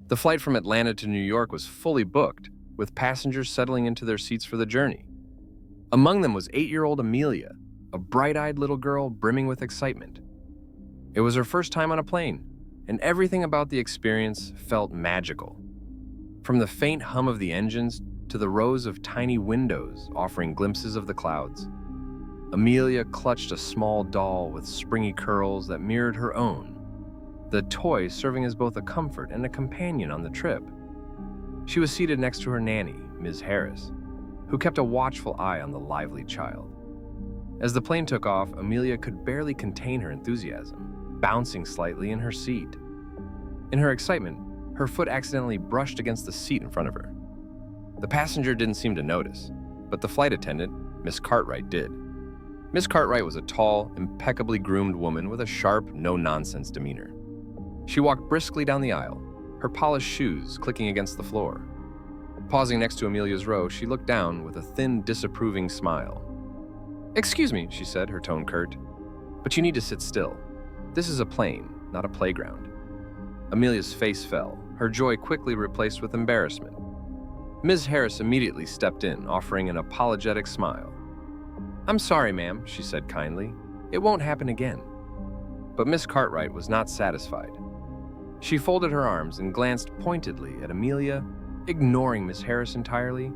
The flight from Atlanta to New York was fully booked, with passengers settling into their seats for the journey. Among them was 8-year-old Amelia, a bright-eyed little girl brimming with excitement. It was her first time on a plane, and everything about the experience felt magical. From the faint hum of the engines to the rows of tiny windows offering glimpses of the clouds, Amelia clutched a small doll with springy curls that mirrored her own, the toy serving as both a comfort and a companion on the trip. She was seated next to her nanny, Ms. Harris, who kept a watchful eye on the lively child. As the plane took off, Amelia could barely contain her enthusiasm, bouncing slightly in her seat. In her excitement, her foot accidentally brushed against the seat in front of her. The passenger didn't seem to notice, but the flight attendant, Miss Cartwright, did. Miss Cartwright was a tall, impeccably groomed woman with a sharp, no-nonsense demeanor. She walked briskly down the aisle, her polished shoes clicking against the floor. Pausing next to Amelia's row, she looked down with a thin, disapproving smile. "Excuse me," she said, her tone curt, "but you need to sit still. This is a plane, not a playground." Amelia's face fell, her joy quickly replaced with embarrassment. Ms. Harris immediately stepped in, offering an apologetic smile. "I'm sorry, ma'am," she said kindly. "It won't happen again." But Miss Cartwright was not satisfied. She folded her arms and glanced pointedly at Amelia, ignoring Miss Harris entirely.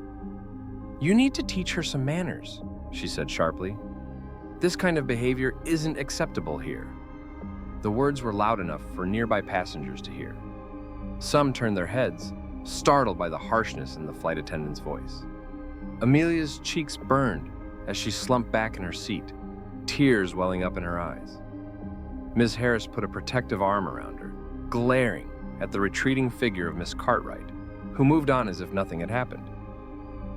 "You need to teach her some manners," she said sharply. "This kind of behavior isn't acceptable here." The words were loud enough for nearby passengers to hear. Some turned their heads, startled by the harshness in the flight attendant's voice. Amelia's cheeks burned as she slumped back in her seat, tears welling up in her eyes. Ms. Harris put a protective arm around her, glaring at the retreating figure of Miss Cartwright, who moved on as if nothing had happened.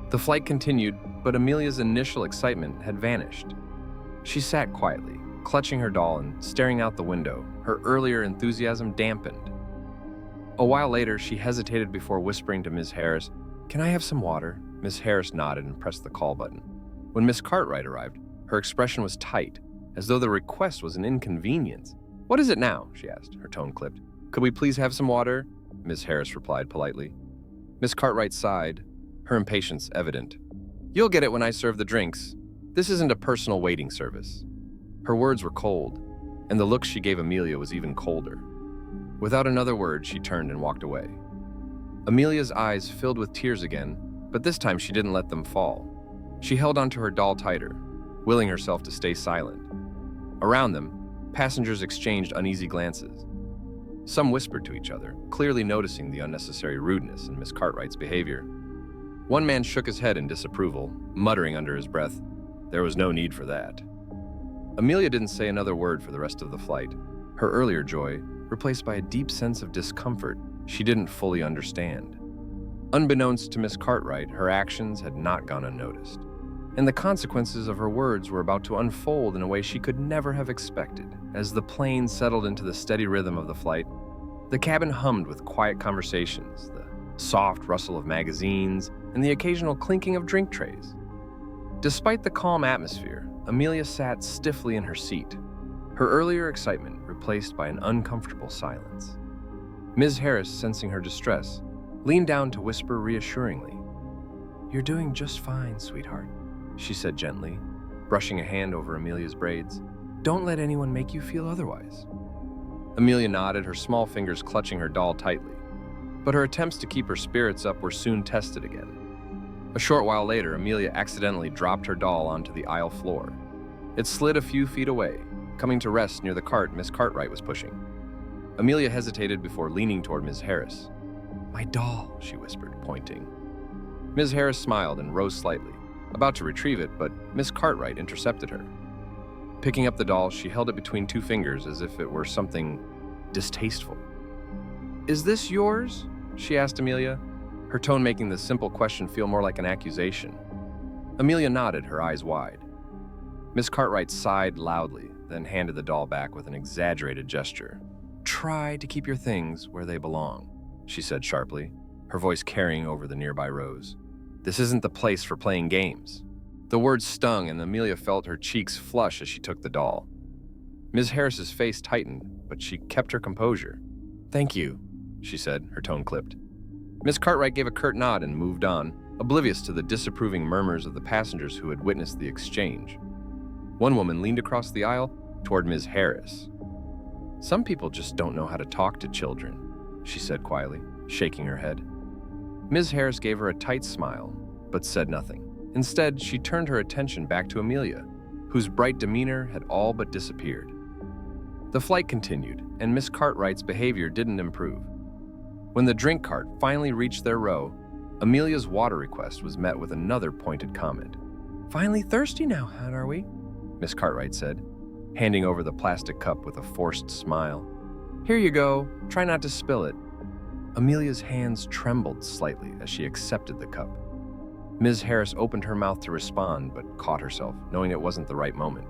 The flight continued, but Amelia's initial excitement had vanished. She sat quietly, clutching her doll and staring out the window, her earlier enthusiasm dampened. A while later, she hesitated before whispering to Ms. Harris, "Can I have some water?" Ms. Harris nodded and pressed the call button. When Miss Cartwright arrived, her expression was tight, as though the request was an inconvenience. "What is it now?" she asked, her tone clipped. "Could we please have some water?" Ms. Harris replied politely. Miss Cartwright sighed, her impatience evident. "You'll get it when I serve the drinks. This isn't a personal waiting service." Her words were cold, and the look she gave Amelia was even colder. Without another word, she turned and walked away. Amelia's eyes filled with tears again, but this time she didn't let them fall. She held onto her doll tighter, willing herself to stay silent. Around them, passengers exchanged uneasy glances. Some whispered to each other, clearly noticing the unnecessary rudeness in Miss Cartwright's behavior. One man shook his head in disapproval, muttering under his breath, "There was no need for that." Amelia didn't say another word for the rest of the flight, her earlier joy replaced by a deep sense of discomfort she didn't fully understand. Unbeknownst to Miss Cartwright, her actions had not gone unnoticed, and the consequences of her words were about to unfold in a way she could never have expected. As the plane settled into the steady rhythm of the flight, the cabin hummed with quiet conversations, the soft rustle of magazines, and the occasional clinking of drink trays. Despite the calm atmosphere, Amelia sat stiffly in her seat, her earlier excitement replaced by an uncomfortable silence. Ms. Harris, sensing her distress, leaned down to whisper reassuringly. "You're doing just fine, sweetheart," she said gently, brushing a hand over Amelia's braids. "Don't let anyone make you feel otherwise." Amelia nodded, her small fingers clutching her doll tightly, but her attempts to keep her spirits up were soon tested again. A short while later, Amelia accidentally dropped her doll onto the aisle floor. It slid a few feet away, coming to rest near the cart Miss Cartwright was pushing. Amelia hesitated before leaning toward Ms. Harris. "My doll," she whispered, pointing. Ms. Harris smiled and rose slightly, about to retrieve it, but Miss Cartwright intercepted her. Picking up the doll, she held it between two fingers as if it were something distasteful. "Is this yours?" she asked Amelia, her tone making the simple question feel more like an accusation. Amelia nodded, her eyes wide. Miss Cartwright sighed loudly, then handed the doll back with an exaggerated gesture. "Try to keep your things where they belong," she said sharply, her voice carrying over the nearby rows. "This isn't the place for playing games." The words stung, and Amelia felt her cheeks flush as she took the doll. Ms. Harris's face tightened, but she kept her composure. "Thank you," she said, her tone clipped. Miss Cartwright gave a curt nod and moved on, oblivious to the disapproving murmurs of the passengers who had witnessed the exchange. One woman leaned across the aisle toward Ms. Harris. "Some people just don't know how to talk to children," she said quietly, shaking her head. Ms. Harris gave her a tight smile, but said nothing. Instead, she turned her attention back to Amelia, whose bright demeanor had all but disappeared. The flight continued, and Miss Cartwright's behavior didn't improve. When the drink cart finally reached their row, Amelia's water request was met with another pointed comment. "Finally thirsty now, are we?" Miss Cartwright said, handing over the plastic cup with a forced smile. "Here you go. Try not to spill it." Amelia's hands trembled slightly as she accepted the cup. Ms. Harris opened her mouth to respond, but caught herself, knowing it wasn't the right moment.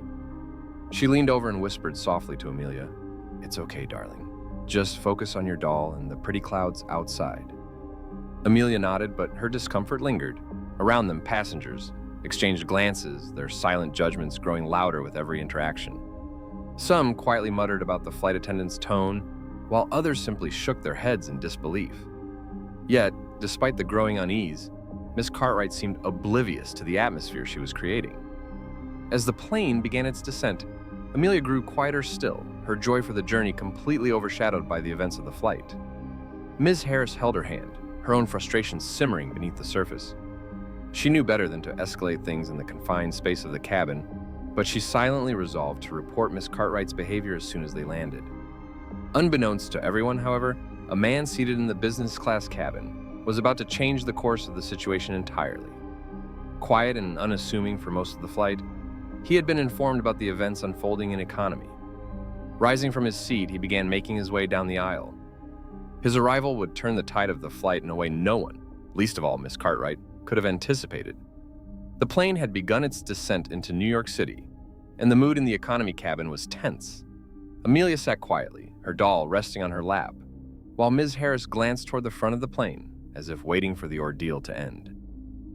She leaned over and whispered softly to Amelia, "It's okay, darling. Just focus on your doll and the pretty clouds outside." Amelia nodded, but her discomfort lingered. Around them, passengers exchanged glances, their silent judgments growing louder with every interaction. Some quietly muttered about the flight attendant's tone, while others simply shook their heads in disbelief. Yet, despite the growing unease, Miss Cartwright seemed oblivious to the atmosphere she was creating. As the plane began its descent, Amelia grew quieter still, her joy for the journey completely overshadowed by the events of the flight. Ms. Harris held her hand, her own frustration simmering beneath the surface. She knew better than to escalate things in the confined space of the cabin, but she silently resolved to report Miss Cartwright's behavior as soon as they landed. Unbeknownst to everyone, however, a man seated in the business class cabin was about to change the course of the situation entirely. Quiet and unassuming for most of the flight, he had been informed about the events unfolding in economy. Rising from his seat, he began making his way down the aisle. His arrival would turn the tide of the flight in a way no one, least of all Miss Cartwright, could have anticipated. The plane had begun its descent into New York City, and the mood in the economy cabin was tense. Amelia sat quietly, her doll resting on her lap, while Ms. Harris glanced toward the front of the plane, as if waiting for the ordeal to end.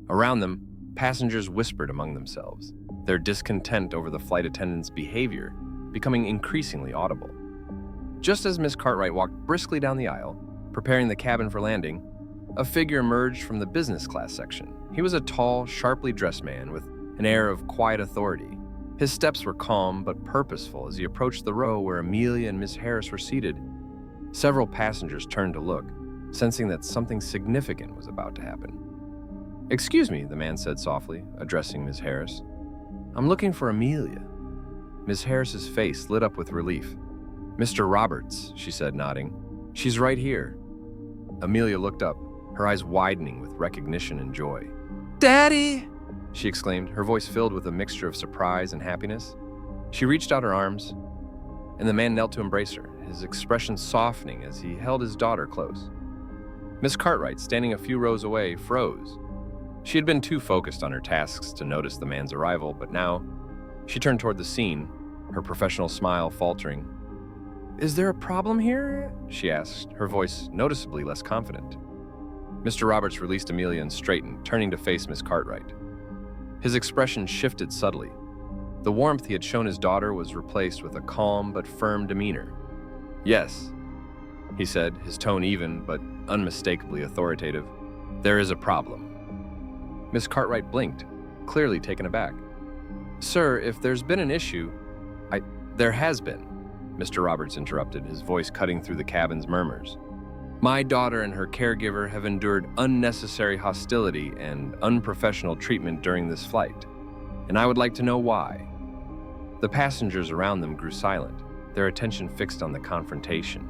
Around them, passengers whispered among themselves, their discontent over the flight attendant's behavior becoming increasingly audible. Just as Miss Cartwright walked briskly down the aisle, preparing the cabin for landing, a figure emerged from the business class section. He was a tall, sharply dressed man with an air of quiet authority. His steps were calm but purposeful as he approached the row where Amelia and Miss Harris were seated. Several passengers turned to look, sensing that something significant was about to happen. "Excuse me," the man said softly, addressing Miss Harris. "I'm looking for Amelia." Miss Harris's face lit up with relief. "Mr. Roberts," she said, nodding. "She's right here." Amelia looked up, her eyes widening with recognition and joy. "Daddy!" she exclaimed, her voice filled with a mixture of surprise and happiness. She reached out her arms, and the man knelt to embrace her, his expression softening as he held his daughter close. Miss Cartwright, standing a few rows away, froze. She had been too focused on her tasks to notice the man's arrival, but now she turned toward the scene, her professional smile faltering. "Is there a problem here?" she asked, her voice noticeably less confident. Mr. Roberts released Amelia and straightened, turning to face Miss Cartwright. His expression shifted subtly. The warmth he had shown his daughter was replaced with a calm but firm demeanor. "Yes," he said, his tone even but unmistakably authoritative. "There is a problem." Miss Cartwright blinked, clearly taken aback. "Sir, if there's been an issue..." There has been," Mr. Roberts interrupted, his voice cutting through the cabin's murmurs. "My daughter and her caregiver have endured unnecessary hostility and unprofessional treatment during this flight, and I would like to know why." The passengers around them grew silent, their attention fixed on the confrontation.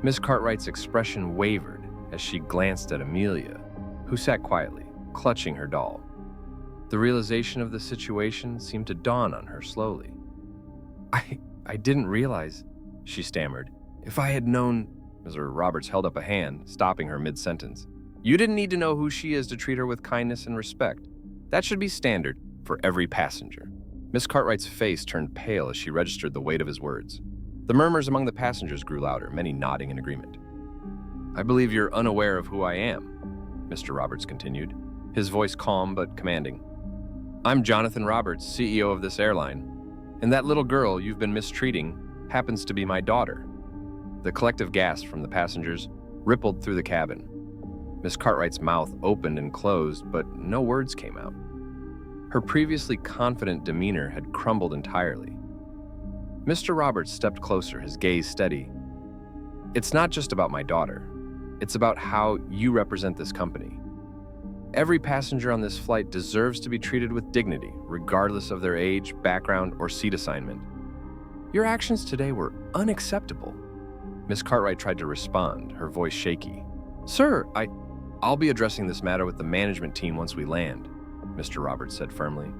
Miss Cartwright's expression wavered as she glanced at Amelia, who sat quietly, clutching her doll. The realization of the situation seemed to dawn on her slowly. I didn't realize," she stammered. "If I had known..." Mr. Roberts held up a hand, stopping her mid-sentence. "You didn't need to know who she is to treat her with kindness and respect. That should be standard for every passenger." Miss Cartwright's face turned pale as she registered the weight of his words. The murmurs among the passengers grew louder, many nodding in agreement. "I believe you're unaware of who I am," Mr. Roberts continued, his voice calm but commanding. "I'm Jonathan Roberts, CEO of this airline, and that little girl you've been mistreating happens to be my daughter." The collective gasp from the passengers rippled through the cabin. Miss Cartwright's mouth opened and closed, but no words came out. Her previously confident demeanor had crumbled entirely. Mr. Roberts stepped closer, his gaze steady. "It's not just about my daughter. It's about how you represent this company. Every passenger on this flight deserves to be treated with dignity, regardless of their age, background, or seat assignment. Your actions today were unacceptable." Miss Cartwright tried to respond, her voice shaky. "Sir, I'll be addressing this matter with the management team once we land," Mr. Roberts said firmly.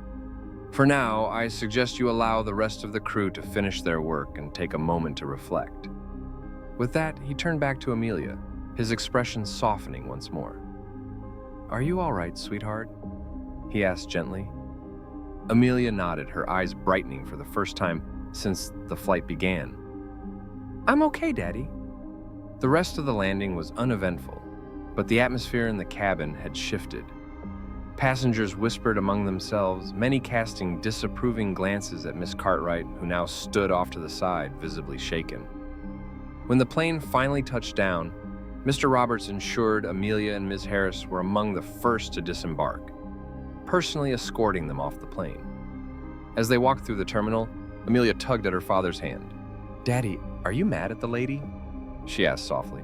"For now, I suggest you allow the rest of the crew to finish their work and take a moment to reflect." With that, he turned back to Amelia, his expression softening once more. "Are you all right, sweetheart?" he asked gently. Amelia nodded, her eyes brightening for the first time since the flight began. "I'm okay, Daddy." The rest of the landing was uneventful, but the atmosphere in the cabin had shifted. Passengers whispered among themselves, many casting disapproving glances at Miss Cartwright, who now stood off to the side, visibly shaken. When the plane finally touched down, Mr. Roberts ensured Amelia and Ms. Harris were among the first to disembark, personally escorting them off the plane. As they walked through the terminal, Amelia tugged at her father's hand. "Daddy, are you mad at the lady?" she asked softly.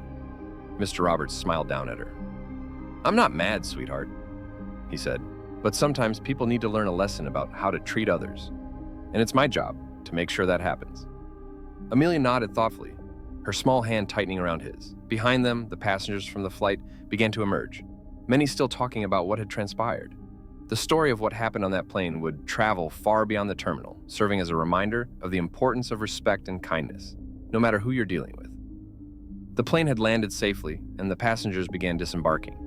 Mr. Roberts smiled down at her. "I'm not mad, sweetheart," he said, "but sometimes people need to learn a lesson about how to treat others, and it's my job to make sure that happens." Amelia nodded thoughtfully, her small hand tightening around his. Behind them, the passengers from the flight began to emerge, many still talking about what had transpired. The story of what happened on that plane would travel far beyond the terminal, serving as a reminder of the importance of respect and kindness, no matter who you're dealing with. The plane had landed safely, and the passengers began disembarking.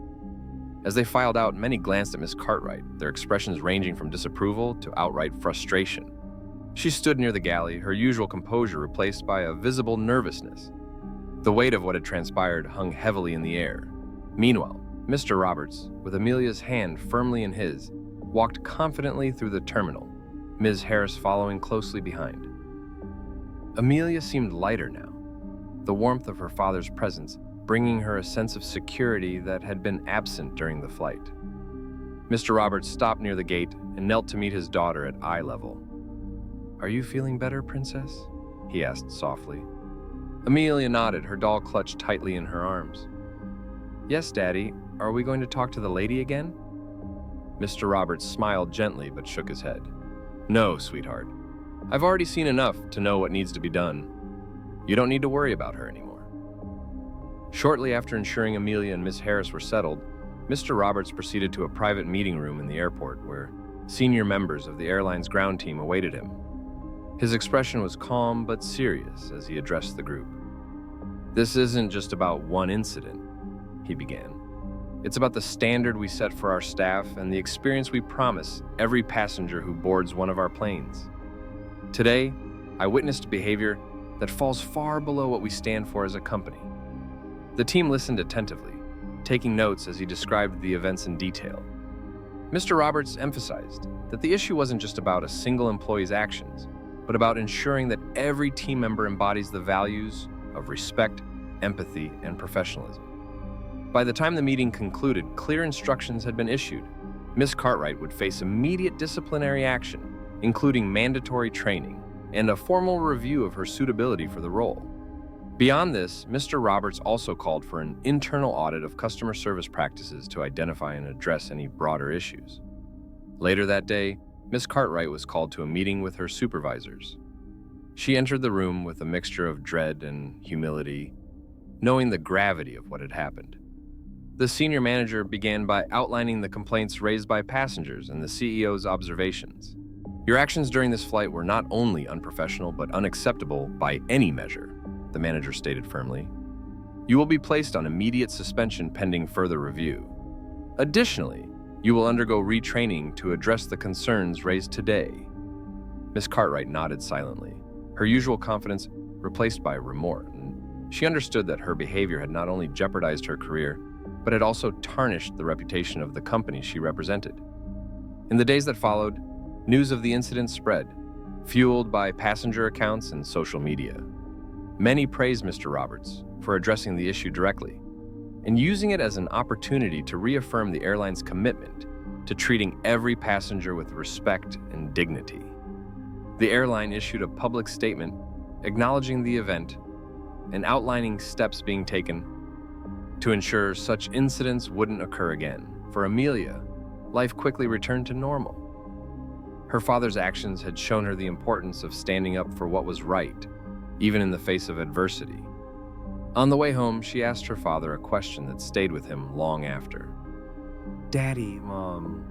As they filed out, many glanced at Miss Cartwright, their expressions ranging from disapproval to outright frustration. She stood near the galley, her usual composure replaced by a visible nervousness. The weight of what had transpired hung heavily in the air. Meanwhile, Mr. Roberts, with Amelia's hand firmly in his, walked confidently through the terminal, Ms. Harris following closely behind. Amelia seemed lighter now, the warmth of her father's presence bringing her a sense of security that had been absent during the flight. Mr. Roberts stopped near the gate and knelt to meet his daughter at eye level. "Are you feeling better, Princess?" he asked softly. Amelia nodded, her doll clutched tightly in her arms. "Yes, Daddy. Are we going to talk to the lady again?" Mr. Roberts smiled gently but shook his head. "No, sweetheart. I've already seen enough to know what needs to be done. You don't need to worry about her anymore." Shortly after ensuring Amelia and Miss Harris were settled, Mr. Roberts proceeded to a private meeting room in the airport where senior members of the airline's ground team awaited him. His expression was calm but serious as he addressed the group. "This isn't just about one incident," he began. "It's about the standard we set for our staff and the experience we promise every passenger who boards one of our planes. Today, I witnessed behavior that falls far below what we stand for as a company." The team listened attentively, taking notes as he described the events in detail. Mr. Roberts emphasized that the issue wasn't just about a single employee's actions, but about ensuring that every team member embodies the values of respect, empathy, and professionalism. By the time the meeting concluded, clear instructions had been issued. Miss Cartwright would face immediate disciplinary action, including mandatory training and a formal review of her suitability for the role. Beyond this, Mr. Roberts also called for an internal audit of customer service practices to identify and address any broader issues. Later that day, Miss Cartwright was called to a meeting with her supervisors. She entered the room with a mixture of dread and humility, knowing the gravity of what had happened. The senior manager began by outlining the complaints raised by passengers and the CEO's observations. "Your actions during this flight were not only unprofessional but unacceptable by any measure," the manager stated firmly. "You will be placed on immediate suspension pending further review. Additionally, you will undergo retraining to address the concerns raised today." Miss Cartwright nodded silently, her usual confidence replaced by remorse. She understood that her behavior had not only jeopardized her career, but had also tarnished the reputation of the company she represented. In the days that followed, news of the incident spread, fueled by passenger accounts and social media. Many praised Mr. Roberts for addressing the issue directly, and using it as an opportunity to reaffirm the airline's commitment to treating every passenger with respect and dignity. The airline issued a public statement acknowledging the event and outlining steps being taken to ensure such incidents wouldn't occur again. For Amelia, life quickly returned to normal. Her father's actions had shown her the importance of standing up for what was right, even in the face of adversity. On the way home, she asked her father a question that stayed with him long after. "Daddy, Mom,"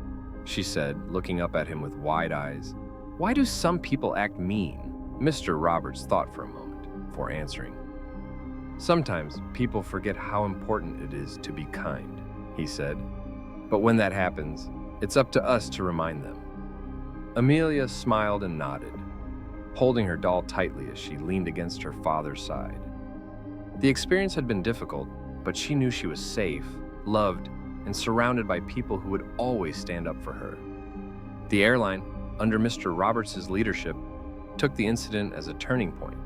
she said, looking up at him with wide eyes, "why do some people act mean?" Mr. Roberts thought for a moment before answering. "Sometimes people forget how important it is to be kind," he said. "But when that happens, it's up to us to remind them." Amelia smiled and nodded, holding her doll tightly as she leaned against her father's side. The experience had been difficult, but she knew she was safe, loved, and surrounded by people who would always stand up for her. The airline, under Mr. Roberts' leadership, took the incident as a turning point.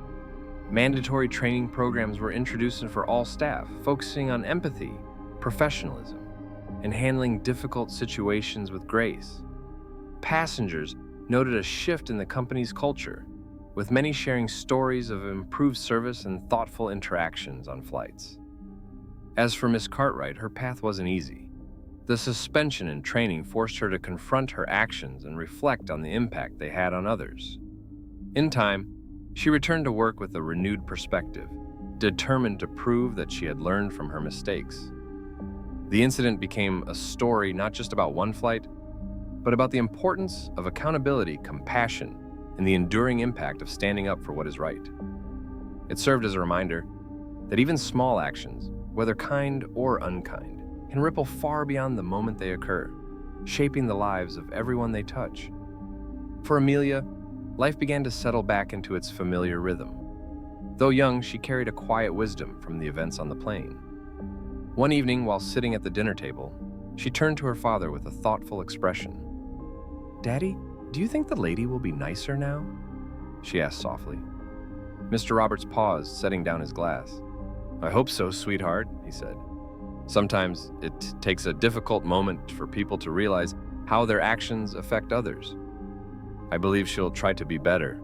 Mandatory training programs were introduced for all staff, focusing on empathy, professionalism, and handling difficult situations with grace. Passengers noted a shift in the company's culture, with many sharing stories of improved service and thoughtful interactions on flights. As for Miss Cartwright, her path wasn't easy. The suspension and training forced her to confront her actions and reflect on the impact they had on others. In time, she returned to work with a renewed perspective, determined to prove that she had learned from her mistakes. The incident became a story not just about one flight, but about the importance of accountability, compassion, and the enduring impact of standing up for what is right. It served as a reminder that even small actions, whether kind or unkind, can ripple far beyond the moment they occur, shaping the lives of everyone they touch. For Amelia, life began to settle back into its familiar rhythm. Though young, she carried a quiet wisdom from the events on the plane. One evening, while sitting at the dinner table, she turned to her father with a thoughtful expression. "Daddy, do you think the lady will be nicer now?" she asked softly. Mr. Roberts paused, setting down his glass. "I hope so, sweetheart," he said. "Sometimes it takes a difficult moment for people to realize how their actions affect others. I believe she'll try to be better."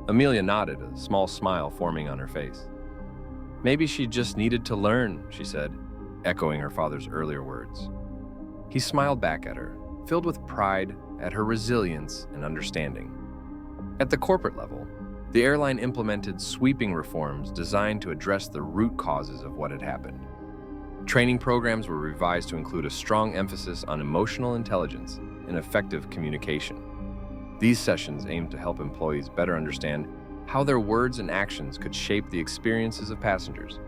Amelia nodded, a small smile forming on her face. "Maybe she just needed to learn," she said, echoing her father's earlier words. He smiled back at her, filled with pride at her resilience and understanding. At the corporate level, the airline implemented sweeping reforms designed to address the root causes of what had happened. Training programs were revised to include a strong emphasis on emotional intelligence and effective communication. These sessions aimed to help employees better understand how their words and actions could shape the experiences of passengers.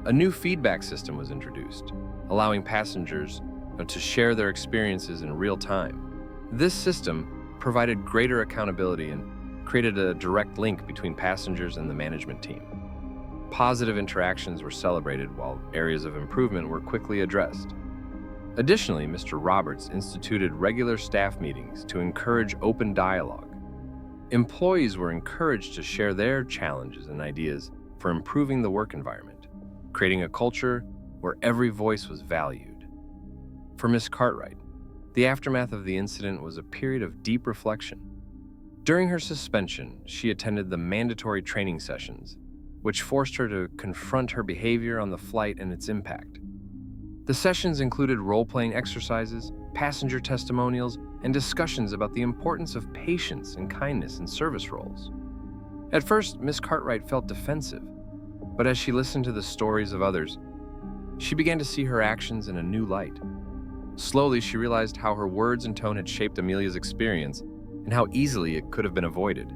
A new feedback system was introduced, allowing passengers to share their experiences in real time. This system provided greater accountability and created a direct link between passengers and the management team. Positive interactions were celebrated while areas of improvement were quickly addressed. Additionally, Mr. Roberts instituted regular staff meetings to encourage open dialogue. Employees were encouraged to share their challenges and ideas for improving the work environment, creating a culture where every voice was valued. For Miss Cartwright, the aftermath of the incident was a period of deep reflection. During her suspension, she attended the mandatory training sessions, which forced her to confront her behavior on the flight and its impact. The sessions included role-playing exercises, passenger testimonials, and discussions about the importance of patience and kindness in service roles. At first, Miss Cartwright felt defensive, but as she listened to the stories of others, she began to see her actions in a new light. Slowly, she realized how her words and tone had shaped Amelia's experience and how easily it could have been avoided.